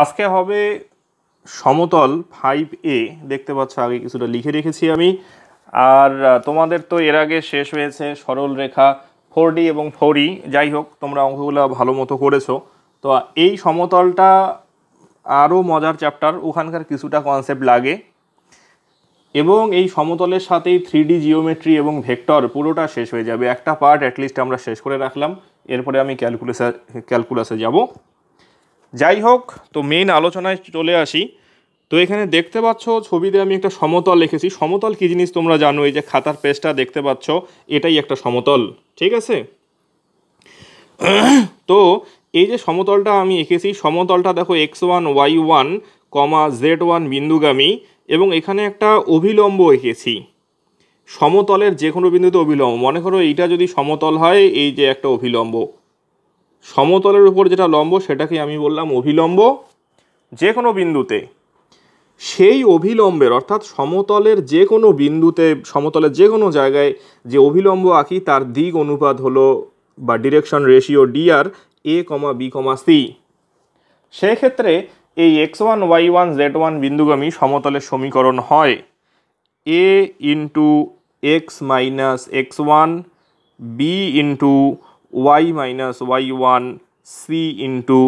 আজকে হবে সমতল 5A। দেখতে পাচ্ছ আগে কিছুটা লিখে রেখেছি আমি। আর তোমাদের তো এর আগে শেষ হয়েছে সরল রেখা 4D এবং 4E। যাই হোক, তোমরা অঙ্কগুলো ভালো মতো করেছো। তো এই সমতলটা আরও মজার চ্যাপ্টার, ওখানকার কিছুটা কনসেপ্ট লাগে এবং এই সমতলের সাথেই 3D জিওমেট্রি এবং ভেক্টর পুরোটা শেষ হয়ে যাবে। একটা পার্ট অ্যাটলিস্ট আমরা শেষ করে রাখলাম, এরপরে আমি ক্যালকুলাসে যাব। যাই হোক, তো মেইন আলোচনায় চলে আসি। তো এখানে দেখতে পাচ্ছ ছবিতে আমি একটা সমতল লিখেছি। সমতল কী জিনিস তোমরা জানো, এই যে খাতার পেজটা দেখতে পাচ্ছ এটাই একটা সমতল, ঠিক আছে? তো এই যে সমতলটা আমি এঁকেছি, সমতলটা দেখো x1 y1 z1 বিন্দুগামী এবং এখানে একটা অভিলম্ব এঁকেছি। সমতলের যে কোনো বিন্দুতে অভিলম্ব, মনে করো এইটা যদি সমতল হয়, এই যে একটা অভিলম্ব, সমতলের উপর যেটা লম্ব সেটাকে আমি বললাম অভিলম্ব যে কোনো বিন্দুতে। সেই অভিলম্বের অর্থাৎ সমতলের যে কোনো বিন্দুতে, সমতলের যে কোনো জায়গায় যে অভিলম্ব আঁকি তার দিক অনুপাত হলো বা direction ratio dr a, b, c। সেক্ষেত্রে এই x1 y1 z1 বিন্দুগামী সমতলের সমীকরণ হয় a into x minus x1 b into y minus y1 c into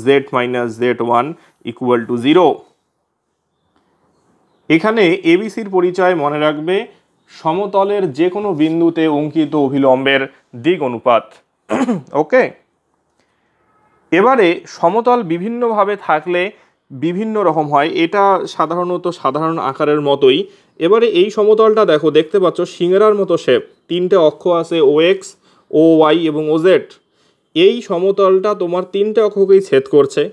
z minus z1 equal to 0। এখানে এবিসির পরিচয় মনে রাখবে, সমতলের যে কোনো বিন্দুতে অঙ্কিত অভিলম্বের দিক অনুপাত। ওকে, এবারে সমতল বিভিন্নভাবে থাকলে বিভিন্ন রকম হয়, এটা সাধারণত সাধারণ আকারের মতোই। এবারে এই সমতলটা দেখো, দেখতে পাচ্ছ সিঙ্গারার মতো শেপ, তিনটে অক্ষ আছে OX, OY এবং OZ। এই সমতলটা তোমার তিনটে অক্ষকেই ছেদ করছে।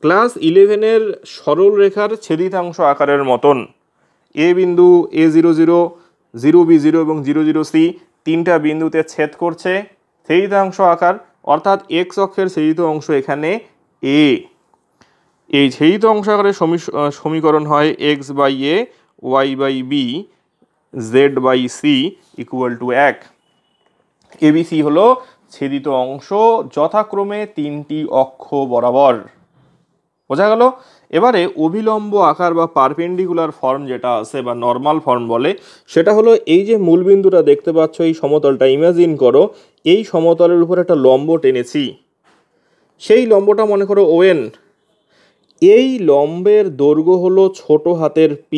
ক্লাস 11-এর সরল রেখার ছেদিতাংশ আকারের মতন এ বিন্দু A00, 0B0 এবং 00C তিনটা বিন্দুতে ছেদ করছে, ছেদিতাংশ আকার, অর্থাৎ এক্স অক্ষের ছেদিত অংশ এখানে A। এই ছেদিত অংশ আকারের সমীকরণ হয় x/a, y/b, z/c equal to 1। ABC হলো ছেদিত অংশ যথাক্রমে তিনটি অক্ষ বরাবর। বোঝা গেল? এবারে অভিলম্ব আকার বা পারপেন্ডিকুলার ফর্ম যেটা আছে বা নর্মাল ফর্ম বলে, সেটা হলো এই যে মূলবিন্দুটা দেখতে পাচ্ছ, এই সমতলটা ইমাজিন করো, এই সমতলের উপর একটা লম্ব টেনেছি, সেই লম্বটা মনে করো ON। এই লম্বের দৈর্ঘ্য হলো ছোট হাতের p।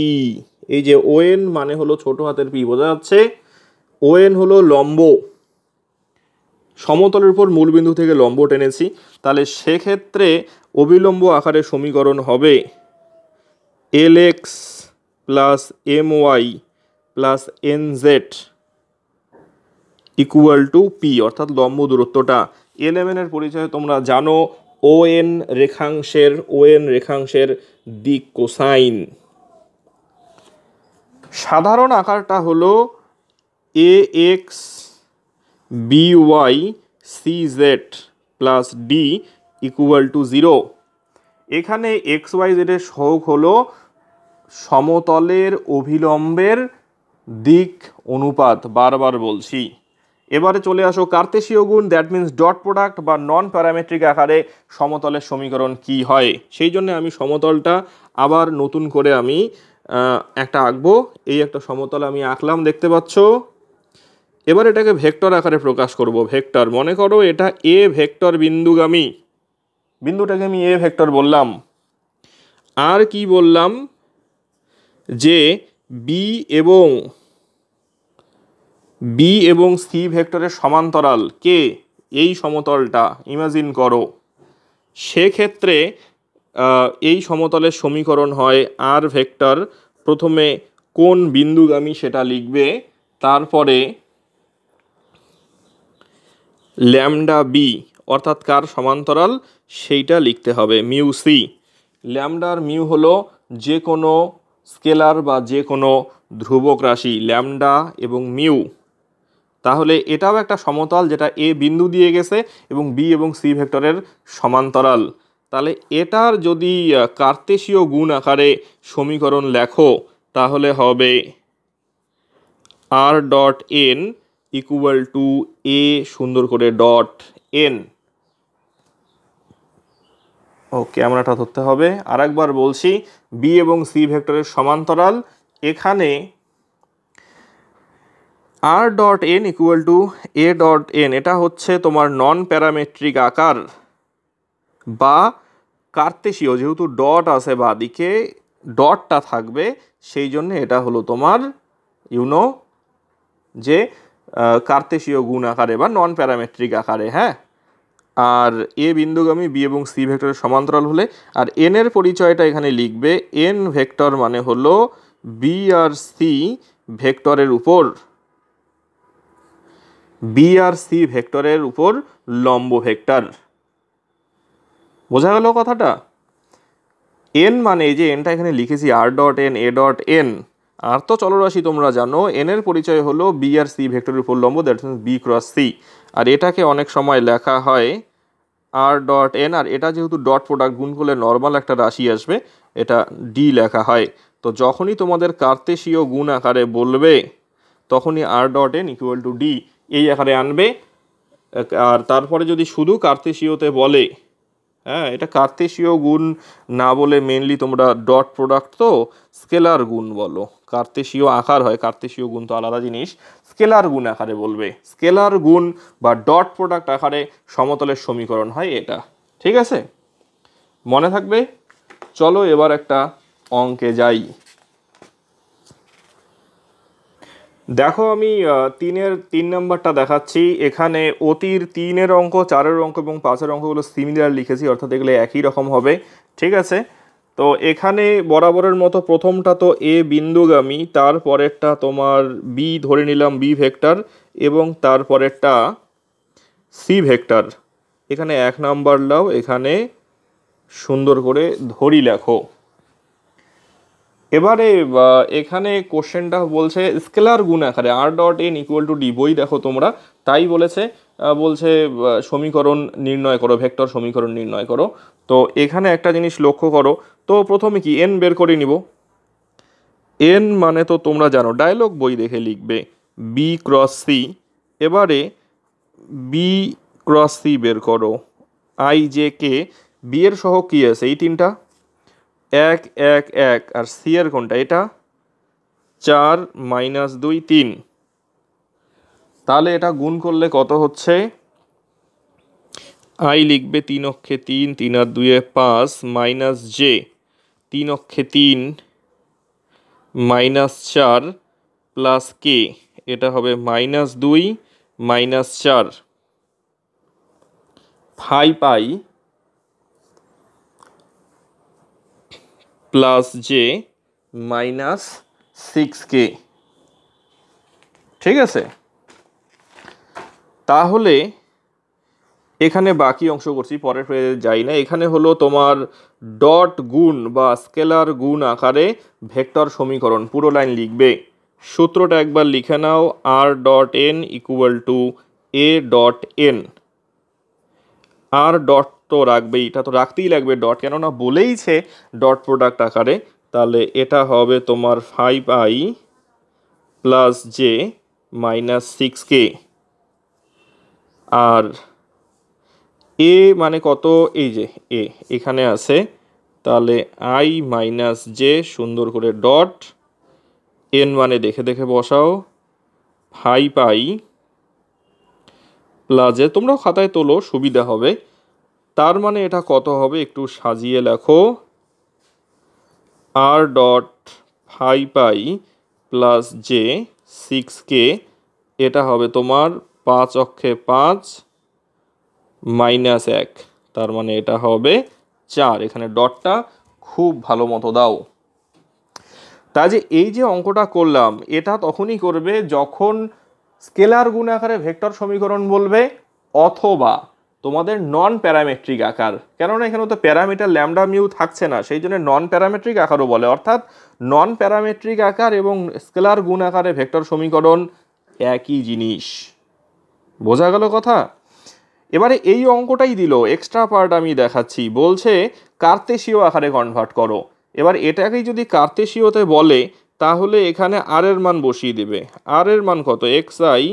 এই যে ON মানে হলো ছোট হাতের p, বোঝা যাচ্ছে? ON হলো লম্ব, সমতলের উপর মূলবিন্দু থেকে লম্ব টেনেছি, তাহলে সেক্ষেত্রে অভিলম্ব আকারে সমীকরণ হবে LX plus MY plus NZ equal to P, অর্থাৎ লম্ব দূরত্বটা। LMN-এর পরিচয় তোমরা জানো, ON রেখাংশের দিক কোসাইন। সাধারণ আকারটা হলো AX BY CZ plus D equal to 0। এখানে XYZ এর সহগ হলো সমতলের অভিলম্বের দিক অনুপাত, বারবার বলছি। এবারে চলে আসো কার্তেশীয় গুণ, দ্যাট মিন্স ডট প্রোডাক্ট বা নন প্যারামেট্রিক আকারে সমতলের সমীকরণ কি হয়। সেই জন্য আমি সমতলটা আবার নতুন করে আমি একটা আঁকবো। এই একটা সমতল আমি আঁকলাম, দেখতে পাচ্ছ। এবার এটাকে ভেক্টর আকারে প্রকাশ করব। ভেক্টর, মনে করো এটা A ভেক্টর বিন্দুগামী, বিন্দুটাকে আমি A ভেক্টর বললাম। আর কি বললাম, যে B এবং C ভেক্টরের সমান্তরাল কে, এই সমতলটা ইমাজিন করো। সেক্ষেত্রে এই সমতলের সমীকরণ হয় R ভেক্টর। প্রথমে কোন বিন্দুগামী সেটা লিখবে, তারপরে ল্যামডা বি, অর্থাৎ কার সমান্তরাল সেইটা লিখতে হবে, মিউ সি। ল্যামডার মিউ হলো যে কোনো স্কেলার বা যে কোনো ধ্রুবক রাশি, ল্যামডা এবং মিউ। তাহলে এটাও একটা সমতল যেটা এ বিন্দু দিয়ে গেছে এবং বি এবং সি ভেক্টরের সমান্তরাল। তাহলে এটার যদি কার্তেশীয় গুণ আকারে সমীকরণ লেখো, তাহলে হবে R dot N equal to A সুন্দর করে ডট এন। ক্যামেরাটা ধরতে হবে। আরেকবার বলছি, বি এবং সি ভেক্টরের সমান্তরাল, এখানে R dot N equal to A dot N, এটা হচ্ছে তোমার নন প্যারামেট্রিক আকার বা কার্তেশীয়, যেহেতু ডট আছে বাদিকে, ডটটা থাকবে, সেই জন্য এটা হলো তোমার ইউনো যে কার্তেশীয় গুণ আকারে বা নন প্যারামেট্রিক আকারে। হ্যাঁ, আর এ বিন্দুগামী বি এবং সি ভেক্টরের সমান্তরাল হলে, আর এন এর পরিচয়টা এখানে লিখবে, এন ভেক্টর মানে হলো বি আর সি ভেক্টরের উপর, বি আর সি ভেক্টরের উপর লম্ব ভেক্টর। বোঝা গেল কথাটা? এন মানে এই যে এনটা এখানে লিখেছি r dot n, a dot n, r তো চলরাশি তোমরা জানো, এন এর পরিচয় হলো বি আর সি ভেক্টরের উপর লম্ব, that means b cross c. আর এটাকে অনেক সময় লেখা হয় আর ডট এন, আর এটা যেহেতু ডট প্রোডাক্ট, গুণ করলে নর্মাল একটা রাশি আসবে, এটা ডি লেখা হয়। তো যখনই তোমাদের কার্তেশীয় গুণ আকারে বলবে তখনই R dot N equal to D এই আকারে আনবে। আর তারপরে যদি শুধু কার্তেশীয়তে বলে, হ্যাঁ এটা কার্তেশীয় গুণ না বলে মেনলি তোমরা ডট প্রোডাক্ট তো স্কেলার গুণ বলো, কার্তেশীয় আকার হয়, কার্তেশীয় গুণ তো আলাদা জিনিস, স্কেলার গুণ আকারে বলবে, স্কেলার গুণ বা ডট প্রোডাক্ট আকারে সমতলের সমীকরণ হয় এটা। ঠিক আছে, মনে থাকবে। চলো এবার একটা অঙ্কে যাই। দেখো আমি 3 নম্বরটা দেখাচ্ছি। এখানে অতির 3-এর অঙ্ক, 4-এর অঙ্ক এবং 5-এর অঙ্কগুলো সিমিলার লিখেছি, অর্থাৎ এগুলো একই রকম হবে। ঠিক আছে, তো এখানে বরাবরের মতো প্রথমটা তো এ বিন্দুগামী, তারপরেরটা তোমার বি ধরে নিলাম বি ভেক্টর, এবং তারপরেরটা সি ভেক্টর। এখানে 1 নাম্বার লাও, এখানে সুন্দর করে ধরি লেখো। এবারে এখানে কোশ্চেনটা বলছে স্কেলার গুণ আকারে R dot N equal to D, বই দেখো তোমরা, তাই বলেছে, বলছে সমীকরণ নির্ণয় করো, ভেক্টর সমীকরণ নির্ণয় করো। তো এখানে একটা জিনিস লক্ষ্য করো, তো প্রথমে কি এন বের করে নিব। এন মানে তো তোমরা জানো, ডায়লগ বই দেখে লিখবে বি ক্রস সি। এবারে বি ক্রস সি বের করো, আই জে কে, বি এর সহগ কি আছে এই তিনটা, 1 1 1, আর সি এর কোনটা এটা 4 - 2 3। তাহলে এটা গুণ করলে কত হচ্ছে, আই লিখবে 3 অক্ষে 3, 3 আর 2 5, মাইনাস জে 3 অক্ষে 3 -4 প্লাস কে, এটা হবে -2 -4, 5 আই প্লাস জে -6 কে। ঠিক আছে, তাহলে এখানে বাকি অংশ করছি, পরের পেজে যাই না। এখানে হলো তোমার ডট গুণ বা স্কেলার গুণ আকারে ভেক্টর সমীকরণ, পুরো লাইন লিখবে। সূত্রটা একবার লিখে নাও, r dot N equal to A dot n. R dot তো রাখবেই, এটা তো রাখতেই লাগবে ডট, কেননা বলেইছে ডট প্রোডাক্ট আকারে। তাহলে এটা হবে তোমার 5i প্লাস জে -6k, আর এ মানে কত, এই যে এ এখানে আছে, তাহলে আই মাইনাস জে সুন্দর করে ডট, এন মানে দেখে দেখে বসাও, 5i প্লাস জে, তোমরাও খাতায় তোলো সুবিধা হবে। তার মানে এটা কত হবে একটু সাজিয়ে লেখো, R dot 5i plus J 6k, এটা হবে তোমার 5 অক্ষে 5 -1, তার মানে এটা হবে 4। এখানে ডটটা খুব ভালো মতো দাও। তা যে এই যে অঙ্কটা করলাম, এটা তখনই করবে যখন স্কেলার গুণ আকারে ভেক্টর সমীকরণ বলবে, অথবা তোমাদের নন প্যারামেট্রিক আকার, কেননা এখানে তো প্যারামিটার ল্যামডা মিউ থাকছে না, সেই জন্য নন প্যারামেট্রিক আকারও বলে। অর্থাৎ নন প্যারামেট্রিক আকার এবং স্কেলার গুণ আকারে ভেক্টর সমীকরণ একই জিনিস। বোঝা গেল কথা? এবারে এই অঙ্কটাই দিল, এক্সট্রা পার্ট আমি দেখাচ্ছি, বলছে কার্তেশীয় আকারে কনভার্ট করো। এবার এটাকেই যদি কার্তেশীয়তে বলে, তাহলে এখানে আর এর মান বসিয়ে দেবে। আর এর মান কত, xi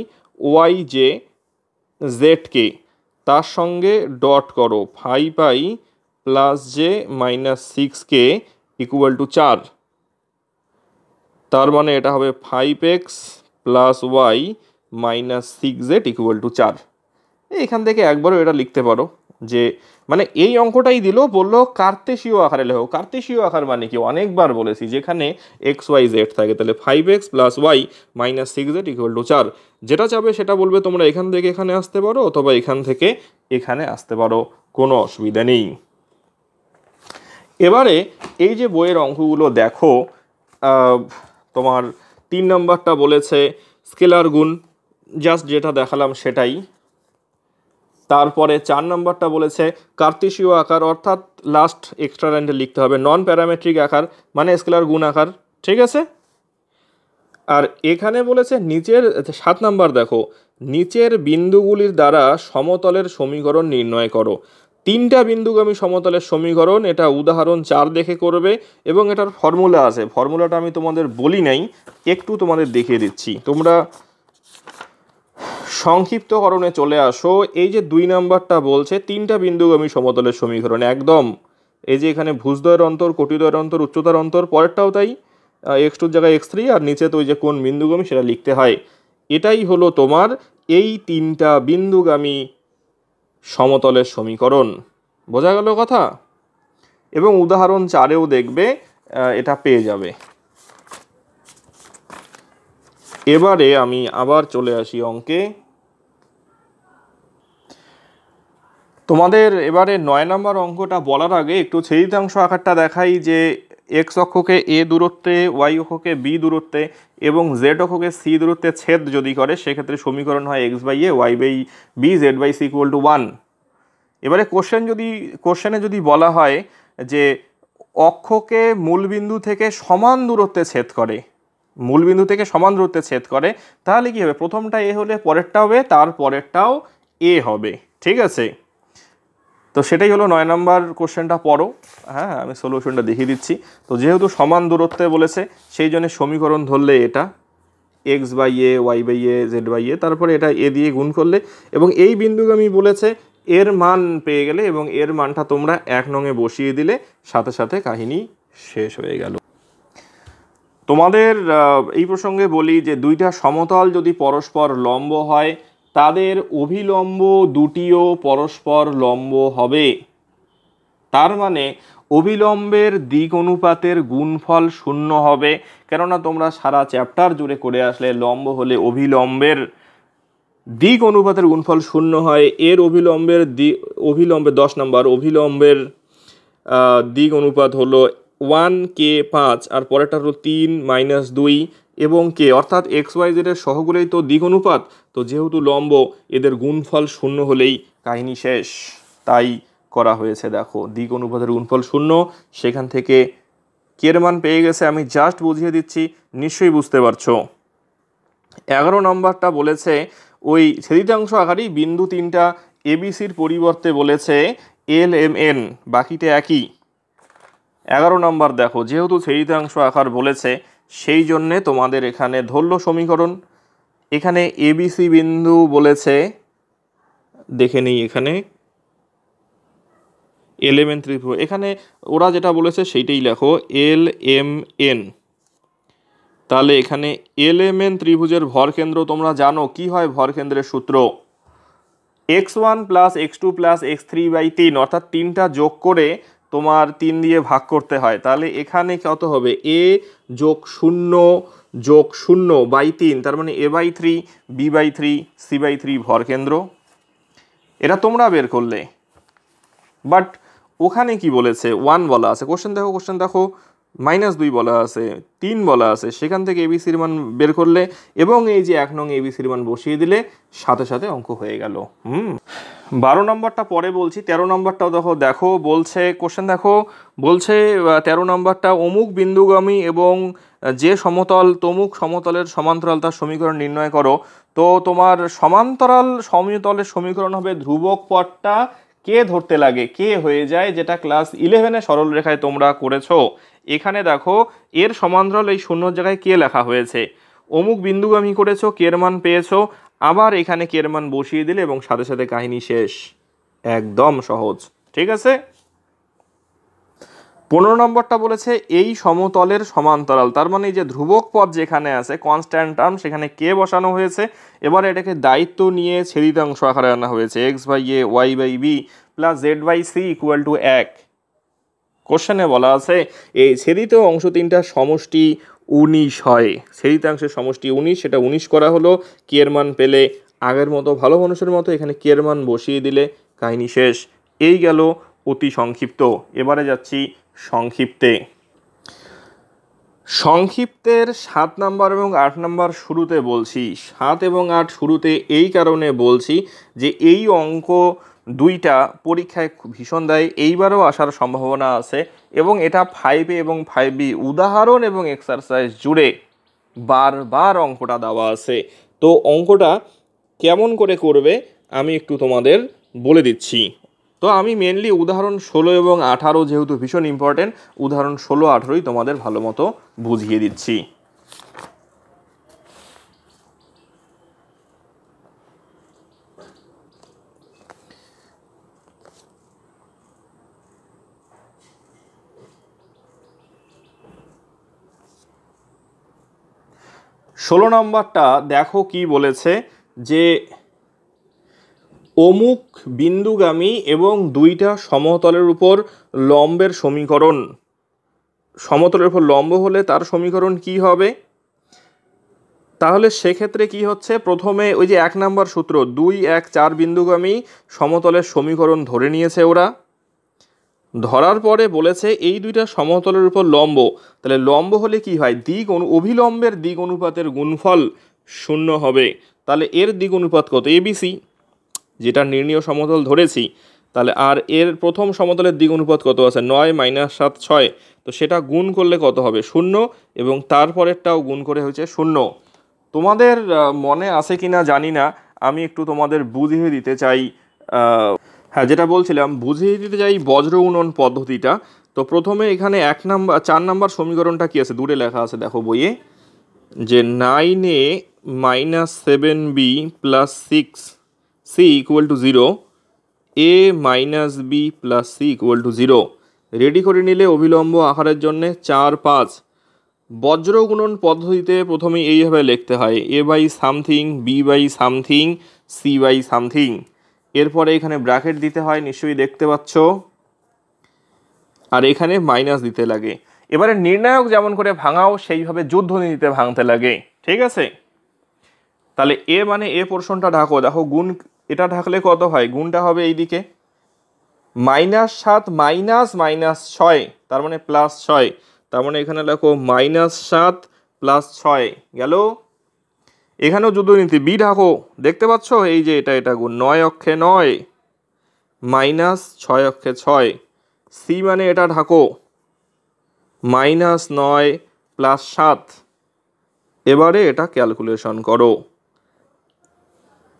y j z k, তার সঙ্গে ডট করো 5i plus J minus 6k equal to 4। তার মানে এটা হবে 5x plus Y minus 6z equal to 4। এখান থেকে একবারও এটা লিখতে পারো যে মানে এই অঙ্কটাই দিল, বললো কার্তেশীয় আকারে লেখো। কার্তেশীয় আকার মানে কি অনেকবার বলেছি, যেখানে এক্স ওয়াই জেড থাকে, তাহলে 5x plus Y minus 6z equal to 4। যেটা চাবে সেটা বলবে, তোমরা এখান থেকে এখানে আসতে পারো অথবা এখান থেকে এখানে আসতে পারো, কোনো অসুবিধা নেই। এবারে এই যে বইয়ের অঙ্কগুলো দেখো, তোমার 3 নম্বরটা বলেছে স্কেলার গুণ, জাস্ট যেটা দেখালাম সেটাই। তারপরে 4 নম্বরটা বলেছে কার্তেশীয় আকার, অর্থাৎ লাস্ট এক্সট্রা লাইনটা লিখতে হবে নন প্যারামেট্রিক আকার মানে স্কেলার গুণ আকার, ঠিক আছে। আর এখানে বলেছে নিচের 7 নম্বর দেখো, নিচের বিন্দুগুলির দ্বারা সমতলের সমীকরণ নির্ণয় করো। 3টা বিন্দুগামী সমতলের সমীকরণ, এটা উদাহরণ 4 দেখে করবে এবং এটার ফর্মুলা আছে। ফর্মুলাটা আমি তোমাদের বলি নাই, একটু তোমাদের দেখিয়ে দিচ্ছি। তোমরা সংক্ষিপ্তকরণে চলে আসো। এই যে 2 নম্বরটা বলছে 3টা বিন্দুগামী সমতলের সমীকরণ, একদম এই যে এখানে ভুজদ্বয়ের অন্তর, কোটিদ্বয়ের অন্তর, উচ্চতার অন্তর, পরেরটাও তাই, x2 জায়গায় x3, আর নিচে তো ওই যে কোন বিন্দুগামী সেটা লিখতে হয়। এটাই হলো তোমার এই 3টা বিন্দুগামী সমতলের সমীকরণ। বোঝা গেল কথা? এবং উদাহরণ 4এও দেখবে এটা পেয়ে যাবে। এবারে আমি আবার চলে আসি অঙ্কে। তোমাদের এবারে 9 নম্বর অঙ্কটা বলার আগে একটু ছেদিতাংশ আকারটা দেখাই, যে এক্স অক্ষকে এ দূরত্বে, ওয়াই অক্ষকে বি দূরত্বে এবং জেড অক্ষকে সি দূরত্বে ছেদ যদি করে, সেক্ষেত্রে সমীকরণ হয় x by a y by b z by c equal to 1। এবারে কোশ্চেনে যদি বলা হয় যে অক্ষকে মূলবিন্দু থেকে সমান দূরত্বে ছেদ করে, মূলবিন্দু থেকে সমান দূরত্বে ছেদ করে, তাহলে কি হবে? প্রথমটা এ হলে পরেরটা হবে, তার পরেরটাও এ হবে, ঠিক আছে। তো সেটাই হলো 9 নম্বর কোশ্চেনটা। পড়ো, হ্যাঁ আমি সলিউশনটা দেখিয়ে দিচ্ছি। তো যেহেতু সমান দূরত্বে বলেছে, সেই জন্য সমীকরণ ধরলে এটা x by a y by a z by a, তারপরে এটা এ দিয়ে গুণ করলে, এবং এই বিন্দুগামী বলেছে এর মান পেয়ে গেলে এবং এর মানটা তোমরা 1 নংয়ে বসিয়ে দিলে, সাথে সাথে কাহিনী শেষ হয়ে গেল। তোমাদের এই প্রসঙ্গে বলি যে 2টা সমতল যদি পরস্পর লম্ব হয়, তাদের অভিলম্ব দুটিও পরস্পর লম্ব হবে। তার মানে অভিলম্বের দিক অনুপাতের গুণফল 0 হবে, কেননা তোমরা সারা চ্যাপ্টার জুড়ে করে আসলে লম্ব হলে অভিলম্বের দিক অনুপাতের গুণফল 0 হয়। এর অভিলম্বের 10 নম্বর অভিলম্বের দিক অনুপাত হলো 1k5, আর পরেরটা হলো 3 - 2 এবং কে, অর্থাৎ এক্স ওয়াই জেডের সহগুলোই তো দিক অনুপাত। তো যেহেতু লম্ব, এদের গুণফল 0 হলেই কাহিনী শেষ, তাই করা হয়েছে। দেখো দিক অনুপাতের গুণফল 0, সেখান থেকে কের মান পেয়ে গেছে। আমি জাস্ট বুঝিয়ে দিচ্ছি, নিশ্চয়ই বুঝতে পারছো। 11 নম্বরটা বলেছে ওই ছেদিতাংশ আকারেই বিন্দু 3টা এবিসির পরিবর্তে বলেছে এল এম এন, বাকিটা একই। 11 নম্বর দেখো, যেহেতু ছেদিতাংশ আকার বলেছে, সেই জন্যে তোমাদের এখানে ধরল সমীকরণ। এখানে এবিসি বিন্দু বলেছে, দেখে নিই এখানে এল এম এন ত্রিভুজ, এখানে ওরা যেটা বলেছে সেইটাই লেখো এল এম এন। তাহলে এখানে এল এম এন ত্রিভুজের ভরকেন্দ্র তোমরা জানো কি হয়, ভরকেন্দ্রের সূত্র x1 plus x2 plus x3 by 3, অর্থাৎ 3টা যোগ করে তোমার 3 দিয়ে ভাগ করতে হয়। তাহলে এখানে কত হবে? a যোগ 0 যোগ 0 বাই 3, তার মানে a by 3 b by 3 c by 3 ভরকেন্দ্র। এটা তোমরা বের করলে, বাট ওখানে কি বলেছে 1 বলা আছে। কোশ্চেন দেখো -2 বলা আছে, 3 বলা আছে, সেখান থেকে এবিসির মান বের করলে এবং এই যে 1 নং এবিসির মান বসিয়ে দিলে, সাথে সাথে অঙ্ক হয়ে গেল। 12 নম্বরটা পরে বলছি। 13 নম্বরটাও দেখো বলছে, কোশ্চেন দেখো বলছে 13 নম্বরটা অমুক বিন্দুগামী এবং যে সমতল তমুক সমতলের সমান্তরাল তার সমীকরণ নির্ণয় করো। তো তোমার সমান্তরাল সমতলের সমীকরণ হবে ধ্রুবক পদটা কে ধরতে লাগে কে হয়ে যায়, যেটা ক্লাস 11-এ সরল রেখায় তোমরা করেছো। এখানে দেখো এর সমান্তরাল এই 0 জায়গায় কে লেখা হয়েছে, অমুক বিন্দুগামী করেছো, কের মান পেয়েছো, আবার এখানে কের মান বসিয়ে দিলে এবং সাথে সাথে কাহিনী শেষ। একদম সহজ, ঠিক আছে। 15 নম্বরটা বলেছে এই সমতলের সমান্তরাল, তার মানে যে ধ্রুবক পদ যেখানে আছে কনস্ট্যান্ট টার্ম সেখানে কে বসানো হয়েছে, এবার এটাকে দায়িত্ব নিয়ে ছেদিতাংশ আকারে আনা হয়েছে x/a y/b plus z/c equal to 1। কোশ্চেনে বলা আছে এই ছেদিত অংশ তিনটার সমষ্টি 19 হয়, ছেদিতাংশের সমষ্টি 19, সেটা 19 করা হলো। কে এর মান পেলে আগের মতো ভালো মানুষের মতো এখানে কে এর মান বসিয়ে দিলে কাহিনী শেষ। এই গেল অতি সংক্ষিপ্ত। এবারে যাচ্ছি সংক্ষিপ্তে। সংক্ষিপ্তের 7 নাম্বার এবং 8 নাম্বার শুরুতে বলছি। 7 এবং 8 শুরুতে এই কারণে বলছি যে এই অঙ্ক দুইটা পরীক্ষায় ভীষণ দেয়, এইবারও আসার সম্ভাবনা আছে এবং এটা 5A এবং 5B উদাহরণ এবং এক্সারসাইজ জুড়ে বারবার অঙ্কটা দেওয়া আছে। তো অঙ্কটা কেমন করে করবে আমি একটু তোমাদের বলে দিচ্ছি। তো আমি মেনলি উদাহরণ 16 এবং 18 যেহেতু ভীষণ ইম্পর্টেন্ট, উদাহরণ 16-18ই তোমাদের ভালো মতো বুঝিয়ে দিচ্ছি। ষোলো নম্বরটা দেখো কি বলেছে যে অমুক বিন্দুগামী এবং দুইটা সমতলের উপর লম্বের সমীকরণ, সমতলের উপর লম্ব হলে তার সমীকরণ কি হবে। তাহলে সেক্ষেত্রে কি হচ্ছে, প্রথমে ওই যে 1 নাম্বার সূত্র 2, 1, 4 বিন্দুগামী সমতলের সমীকরণ ধরে নিয়েছে ওরা। ধরার পরে বলেছে এই দুইটা সমতলের উপর লম্ব, তাহলে লম্ব হলে কি হয়, অভিলম্বের দিক অনুপাতের গুণফল 0 হবে। তাহলে এর দিক অনুপাত কত, ABC যেটা নির্ণীয় সমতল ধরেছি। তাহলে আর এর প্রথম সমতলের দিক অনুপাত কত আছে, 9 - 7 6, তো সেটা গুণ করলে কত হবে 0 এবং তারপরেরটাও গুণ করে হয়েছে 0। তোমাদের মনে আছে কিনা জানি না, আমি একটু তোমাদের বুঝিয়ে দিতে চাই। হ্যাঁ, যেটা বলছিলাম বুঝিয়ে দিতে চাই বজ্র গুণন পদ্ধতিটা। তো প্রথমে এখানে 4 নাম্বার সমীকরণটা কি আছে, দূরে লেখা আছে দেখো বইয়ে, যে 9a - 7b + 6c = 0, a - b + c = 0 ready করে নিলে অভিলম্ব আকারের জন্য 4 5। বজ্র গুণন পদ্ধতিতে প্রথমে এইভাবে লিখতে হয় a/something, b/something, c/something। এরপরে এখানে ব্র্যাকেট দিতে হয়, নিশ্চয়ই দেখতে পাচ্ছ, আর এখানে মাইনাস দিতে লাগে। এবারে নির্ণায়ক যেমন করে ভাঙাও সেইভাবে যুদ্ধনীতিতে ভাঙতে লাগে, ঠিক আছে। তাহলে এ মানে এ পোর্শনটা ঢাকো, দেখো গুণ এটা ঢাকলে কত হয়, গুণটা হবে এইদিকে -7 - -6, তার মানে +6, তার মানে এখানে লেখো -7 + 6 গেল। এখানেও যুদ্ধনীতি, বি ঢাকো, দেখতে পাচ্ছ এই যে এটা গুণ 9 অক্ষে 9 -6 অক্ষে 6, সি মানে এটা ঢাকো -9 + 7। এবারে এটা ক্যালকুলেশন করো,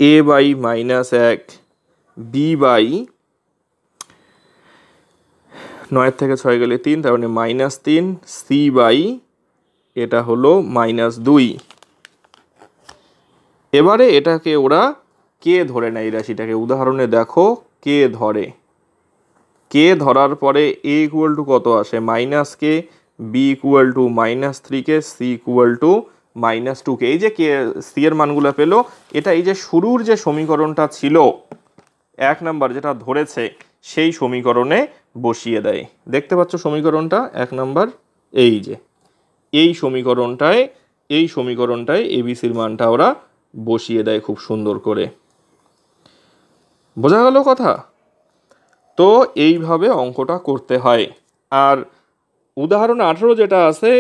a/-1, b/9 থেকে 6 গেলে 3, তার মানে -3, c/ এটা হলো -2। এবারে এটাকে ওরা কে ধরে নেয়, রাশিটাকে উদাহরণে দেখো কে ধরে, কে ধরার পরে a = কত আসে -k, b = -3k, c = -2k। এই যে কে সি এর মানগুলো পেলো, এটা এই যে শুরুর যে সমীকরণটা ছিল 1 নাম্বার যেটা ধরেছে সেই সমীকরণে বসিয়ে দেয়। দেখতে পাচ্ছ সমীকরণটা 1 নাম্বার, এই যে এই সমীকরণটায় এবিসির মানটা ওরা বসিয়ে দেয় খুব সুন্দর করে। বোঝা গেল কথা? তো এইভাবে অঙ্কটা করতে হয়। আর উদাহরণ 18 যেটা আছে,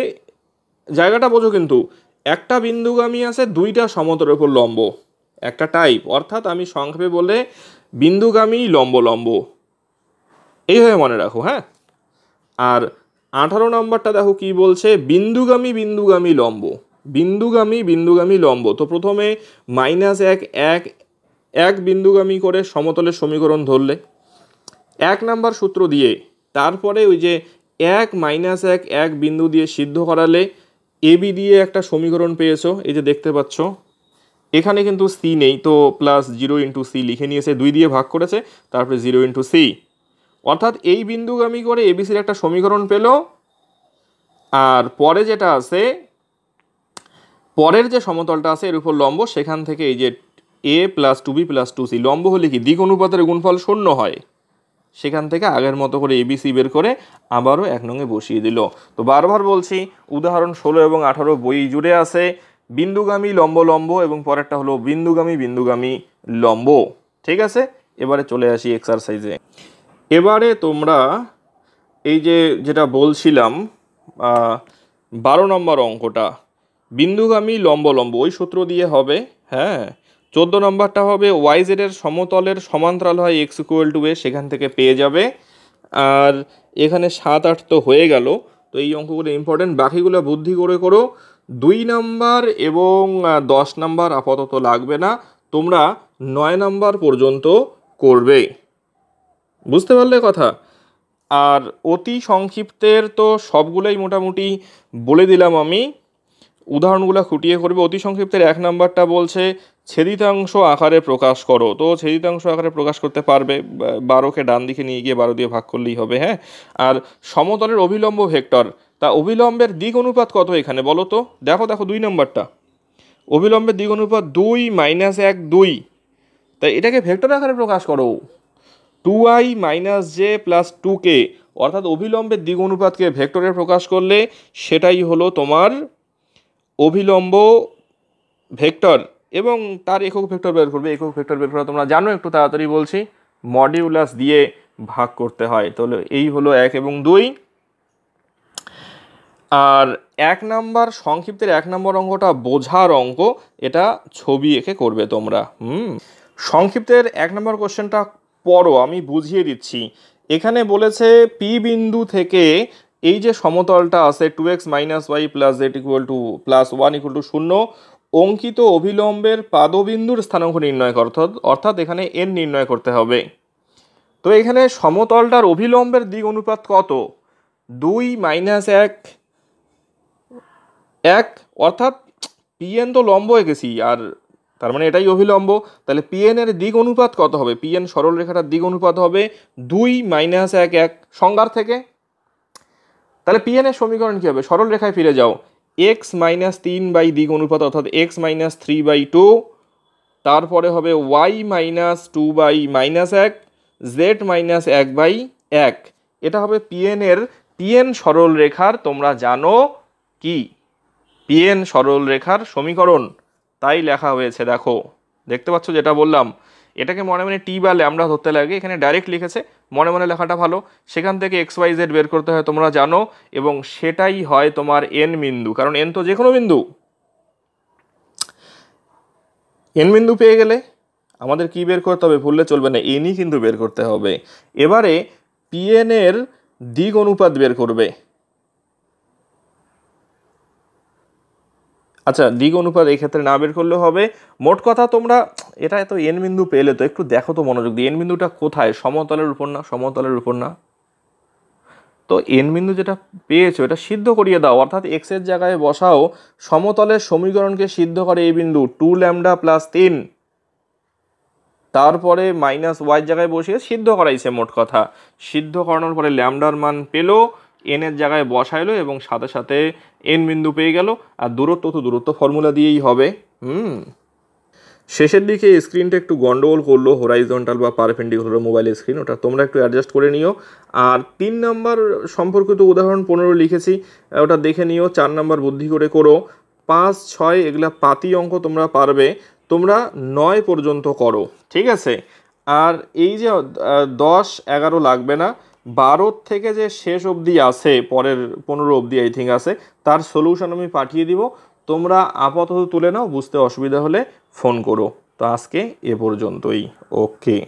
জায়গাটা বোঝো কিন্তু, একটা বিন্দুগামী আছে দুইটা সমতলের উপর লম্ব, একটা টাইপ, অর্থাৎ আমি সংক্ষেপে বলে বিন্দুগামী লম্ব লম্ব, এইভাবে মনে রাখো। হ্যাঁ, আর 18 নম্বরটা দেখো কি বলছে, বিন্দুগামী বিন্দুগামী লম্ব, বিন্দুগামী বিন্দুগামী লম্ব। তো প্রথমে -1 1 বিন্দুগামী করে সমতলের সমীকরণ ধরলে 1 নাম্বার সূত্র দিয়ে, তারপরে ওই যে 1 - 1 1 বিন্দু দিয়ে সিদ্ধ করালে এবি দিয়ে একটা সমীকরণ পেয়েছো, এই যে দেখতে পাচ্ছ। এখানে কিন্তু সি নেই, তো +0 × c লিখে নিয়েছে, 2 দিয়ে ভাগ করেছে, তারপরে 0 × c অর্থাৎ এই বিন্দুগামী করে এবিসির একটা সমীকরণ পেল, আর পরে যেটা আছে, পরের যে সমতলটা আছে এর উপর লম্ব, সেখান থেকে এই যে a plus 2b plus 2c, লম্ব হলে কি দিক অনুপাতের গুণফল 0 হয়, সেখান থেকে আগের মতো করে এবিসি বের করে আবারও 1 নঙে বসিয়ে দিল। তো বারবার বলছি, উদাহরণ 16 এবং 18 বই জুড়ে আছে বিন্দুগামী লম্ব লম্ব, এবং পরেরটা হলো বিন্দুগামী বিন্দুগামী লম্ব। ঠিক আছে, এবারে চলে আসি এক্সারসাইজে। এবারে তোমরা এই যে যেটা বলছিলাম 12 নম্বর অঙ্কটা, বিন্দুগামী লম্ব লম্ব ওই সূত্র দিয়ে হবে। হ্যাঁ, 14 নম্বরটা হবে YZ এর সমতলের সমান্তরাল হয় x = a, সেখান থেকে পেয়ে যাবে। আর এখানে 7, 8 তো হয়ে গেল, তো এই অঙ্কগুলো ইম্পর্টেন্ট, বাকিগুলো বুদ্ধি করে করো। 2 নাম্বার এবং 10 নাম্বার আপাতত লাগবে না, তোমরা 9 নাম্বার পর্যন্ত করবে। বুঝতে পারলে কথা? আর অতি সংক্ষিপ্তের তো সবগুলোই মোটামুটি বলে দিলাম আমি, উদাহরণগুলো খুঁটিয়ে করবে। অতি সংক্ষিপ্তের 1 নাম্বারটা বলছে ছেদিতাংশ আকারে প্রকাশ করো, তো ছেদিতাংশ আকারে প্রকাশ করতে পারবে, 12কে ডান দিকে নিয়ে গিয়ে 12 দিয়ে ভাগ করলেই হবে। হ্যাঁ, আর সমতলের অভিলম্ব ভেক্টর, তা অভিলম্বের দিক অনুপাত কত এখানে বলো তো? দেখো 2 নাম্বারটা, অভিলম্বের দিক অনুপাত 2 - 1 2, তাই এটাকে ভেক্টর আকারে প্রকাশ করো, 2i - j + 2k, অর্থাৎ অভিলম্বের দিক অনুপাতকে ভেক্টরে প্রকাশ করলে সেটাই হলো তোমার অভিলম্ব ভেক্টর, এবং তার একক ভেক্টর বের করবে। একক ভেক্টর বের করা তোমরা জানো, একটু তাড়াতাড়ি বলছি, মডিউলাস দিয়ে ভাগ করতে হয়। তাহলে এই হলো 1 এবং 2। আর 1 নাম্বার সংক্ষিপ্তের 1 নম্বর অঙ্কটা বোঝার অঙ্ক, এটা ছবি এঁকে করবে তোমরা। সংক্ষিপ্তের 1 নম্বর কোশ্চেনটা পড়ো, আমি বুঝিয়ে দিচ্ছি। এখানে বলেছে পি বিন্দু থেকে এই যে সমতলটা আছে 2x - y + z = +1 = 0, অঙ্কিত অভিলম্বের পাদবিন্দুর স্থানাঙ্ক নির্ণয় করো, অর্থাৎ এখানে n নির্ণয় করতে হবে। তো এখানে সমতলটার অভিলম্বের দিক অনুপাত কত? 2 - 1, অর্থাৎ pn তো লম্ব এঁকেছি, আর তার মানে এটাই অভিলম্ব, তাহলে pn এর দিক অনুপাত কত হবে? pn সরল রেখাটার দিক অনুপাত হবে 2 - 1 1 সংজ্ঞার থেকে। তাহলে pn এর সমীকরণ কি হবে? সরল রেখায় ফিরে যাও, x - 3 দিক অনুপাত, অর্থাৎ x - 3/2, তারপরে হবে y - 2 - 1, z - 1/1, এটা হবে pn এর, pn সরল রেখার তোমরা জানো কি, pn সরল রেখার সমীকরণ, তাই লেখা হয়েছে। দেখো, দেখতে পাচ্ছ যেটা বললাম, এটাকে মনে মনে টি বা ল্যামডা ধরতে লাগে, এখানে ডাইরেক্ট লিখেছে, মনে মনে লেখাটা ভালো। সেখান থেকে xyz বের করতে হয় তোমরা জানো, এবং সেটাই হয় তোমার n বিন্দু, কারণ n তো যে কোনো বিন্দু। n বিন্দু পেয়ে গেলে আমাদের কি বের করতে হবে? ভুললে চলবে না, nই কিন্তু বের করতে হবে। এবারে pn এর দিক অনুপাত বের করবে। আচ্ছা, দিক অনুপাত এই ক্ষেত্রে না বের করলেও হবে। মোট কথা তোমরা এটা এত n বিন্দু পেলে, তো একটু দেখো তো মনোযোগ দিয়ে, n বিন্দুটা কোথায়? সমতলের উপর না? সমতলের উপর না? তো n বিন্দু যেটা পেয়েছো এটা সিদ্ধ করিয়ে দাও, অর্থাৎ x এর জায়গায় বসাও সমতলের সমীকরণকে সিদ্ধ করে এই বিন্দু 2 λ + 3, তারপরে -y জায়গায় বসিয়ে সিদ্ধ করাইছে। মোট কথা সিদ্ধ করানোর পরে ল্যামডার মান পেলো, n এর জায়গায় বসাইলো, এবং সাথে সাথে n বিন্দু পেয়ে গেল। আর দূরত্ব তো দূরত্ব ফর্মুলা দিয়েই হবে। শেষের দিকে স্ক্রিনটা একটু গন্ডগোল করলো, হরাইজন্টাল বা পারপেন্ডিকুলার মোবাইলের স্ক্রিন, ওটা তোমরা একটু অ্যাডজাস্ট করে নিও। আর 3 নাম্বার সম্পর্কিত উদাহরণ 15 লিখেছি, ওটা দেখে নিও। 4 নাম্বার বুদ্ধি করে করো। 5, 6 এগুলা পাতি অঙ্ক তোমরা পারবে, তোমরা 9 পর্যন্ত করো, ঠিক আছে? আর এই যে 10, 11 লাগবে না, 12 থেকে যে শেষ অবধি আছে, পরের 15 অবধি আই থিঙ্ক আছে, তার সলিউশন আমি পাঠিয়ে দিব, তোমরা আপাতত তুলে নাও, বুঝতে অসুবিধা হলে ফোন করো। তো আজকে এ পর্যন্তই, ওকে।